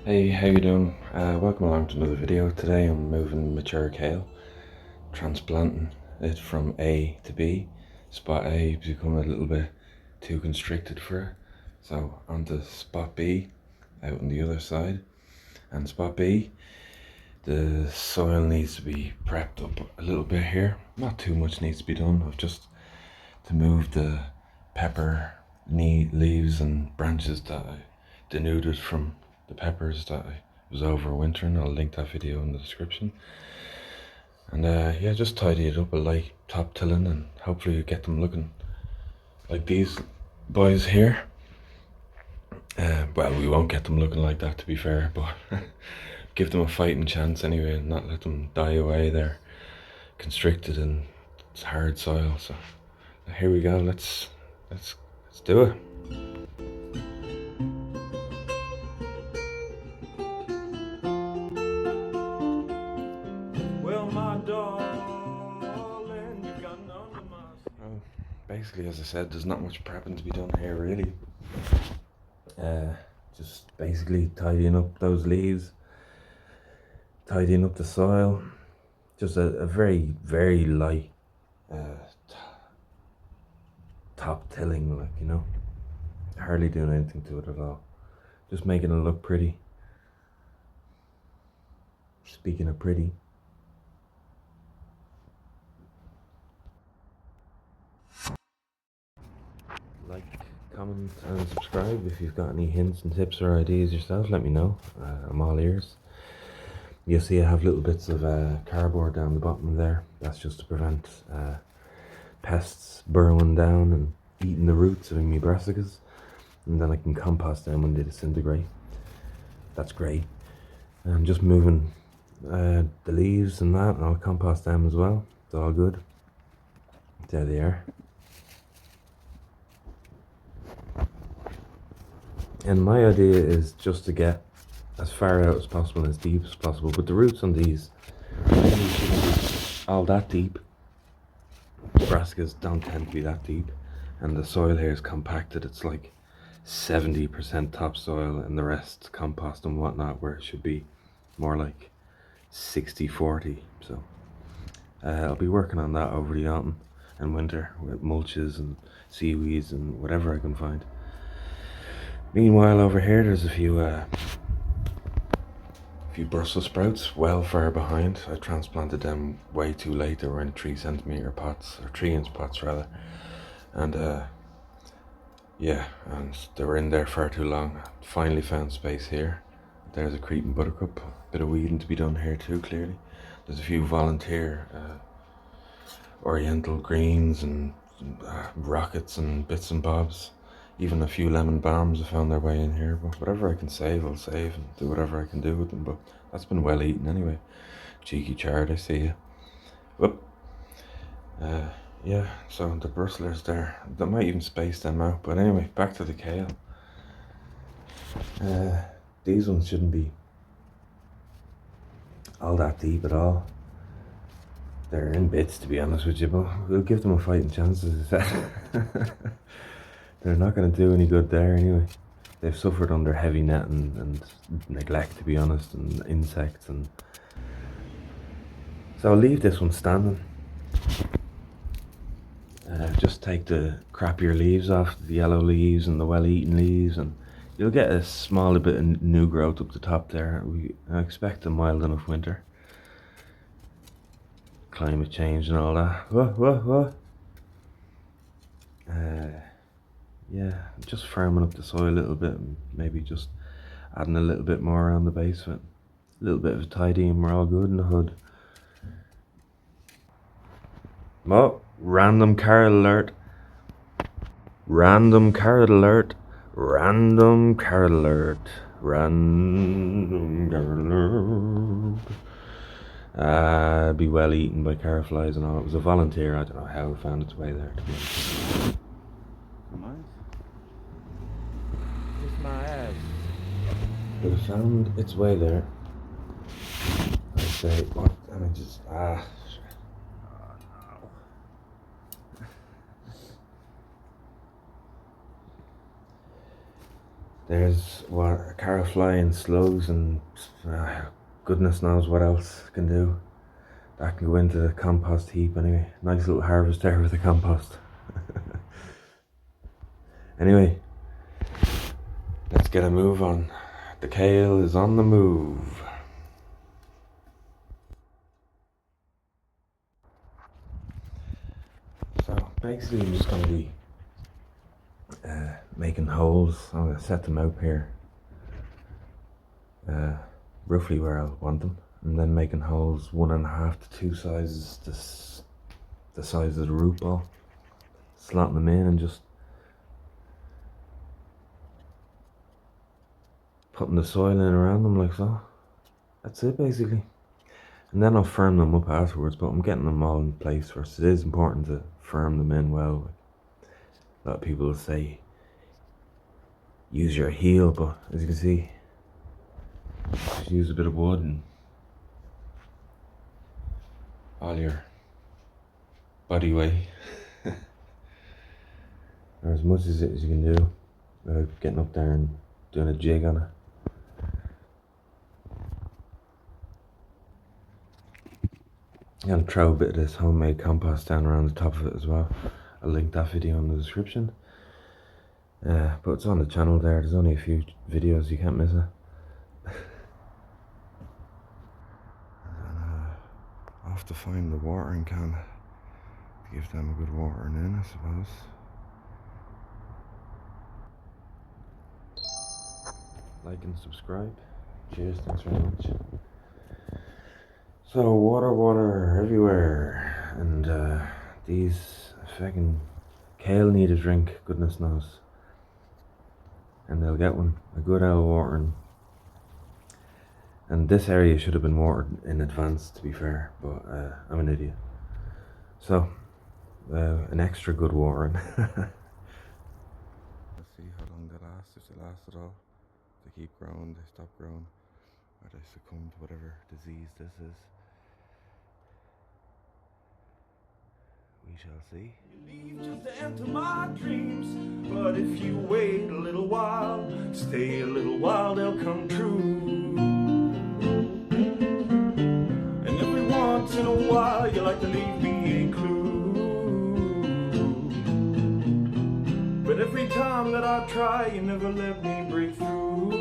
Hey, how you doing? Welcome along to another video. Today I'm moving mature kale, transplanting it from A to B. Spot A has become a little bit too constricted for it, so onto spot B, out on the other side. And spot B, the soil needs to be prepped up a little bit here. Not too much needs to be done. I've just to move the pepper leaves and branches that I denuded from the peppers that I was overwintering. I'll link that video in the description. And yeah, just tidy it up a light top tilling and hopefully you get them looking like these boys here. Well, we won't get them looking like that, to be fair, but give them a fighting chance anyway and not let them die away. They're constricted in hard soil. So here we go. Let's do it. Well, my darling, you've gotten under my skin. Well, basically, as I said, there's not much prepping to be done here, really. Just basically tidying up those leaves, tidying up the soil. Just a very, very light top tilling, like, you know. Hardly doing anything to it at all. Just making it look pretty. Speaking of pretty, like, comment, and subscribe. If you've got any hints and tips or ideas yourself, let me know. I'm all ears. You'll see I have little bits of cardboard down the bottom there. That's just to prevent pests burrowing down and eating the roots of my brassicas. And then I can compost them when they disintegrate. That's great. I'm just moving the leaves and that, and I'll compost them as well. It's all good. There they are. And my idea is just to get as far out as possible and as deep as possible. But the roots on these shouldn't be all that deep. Brassicas don't tend to be that deep, and the soil here is compacted. It's like 70% topsoil and the rest compost and whatnot, where it should be more like 60-40. So I'll be working on that over the autumn and winter with mulches and seaweeds and whatever I can find. Meanwhile, over here there's a few Brussels sprouts well far behind. I transplanted them way too late. They were in 3 centimeter pots, or 3 inch pots rather, and yeah, and they were in there far too long. Finally found space here. There's a creeping buttercup. Bit of weeding to be done here too, clearly. There's a few volunteer oriental greens and rockets and bits and bobs. Even a few lemon balms have found their way in here, but whatever I can save, I'll save and do whatever I can do with them. But that's been well eaten anyway. Cheeky chard, I see you. Whoop. Yeah, so the Brussels there, that might even space them out. But anyway, back to the kale. These ones shouldn't be all that deep at all. They're in bits, to be honest with you, but we'll give them a fighting chance, as I said. They're not going to do any good there anyway. They've suffered under heavy netting and neglect, to be honest, and insects, and so I'll leave this one standing. Just take the crappier leaves off, the yellow leaves and the well-eaten leaves, and you'll get a small bit of new growth up the top there. I expect a mild enough winter. Climate change and all that. Whoa. Yeah, just firming up the soil a little bit, and maybe just adding a little bit more around the base of it. A little bit of a tidy and we're all good in the hood. Oh, random carrot alert. Random carrot alert. Random carrot alert. Random carrot alert. Be well eaten by carrot flies and all. It was a volunteer. I don't know how it found its way there, to be honest. Kiss my ass. But it found its way there. I say, what? I mean, just, oh, no. There's what carrot fly and slugs and goodness knows what else can do. That can go into the compost heap anyway. Nice little harvest there with the compost. Anyway, let's get a move on. The kale is on the move. So basically I'm just going to be making holes. I'm going to set them out here, roughly where I want them, and then making holes 1.5 to 2 sizes the size of the root ball, slotting them in and just putting the soil in around them like so. That's it basically. And then I'll firm them up afterwards, but I'm getting them all in place first. It is important to firm them in well. A lot of people will say use your heel, but as you can see, just use a bit of wood and all your body weight, or as much as you can do without getting up there and doing a jig on it. I'm gonna throw a bit of this homemade compost down around the top of it as well. I'll link that video in the description. But it's on the channel there. There's only a few videos, you can't miss it. I'll have to find the watering can to give them a good watering in, I suppose. Like and subscribe. Cheers, thanks very much. So water everywhere, and these fucking kale need a drink, goodness knows. And they'll get one, a good hour watering. And this area should have been watered in advance, to be fair, but I'm an idiot. So, an extra good watering. Let's see how long they last, if they last at all. They keep growing, they stop growing, or they succumb to whatever disease this is. We shall see. You leave just to enter my dreams, but if you wait a little while, stay a little while, they'll come true. And every once in a while, you like to leave me a clue. But every time that I try, you never let me break through.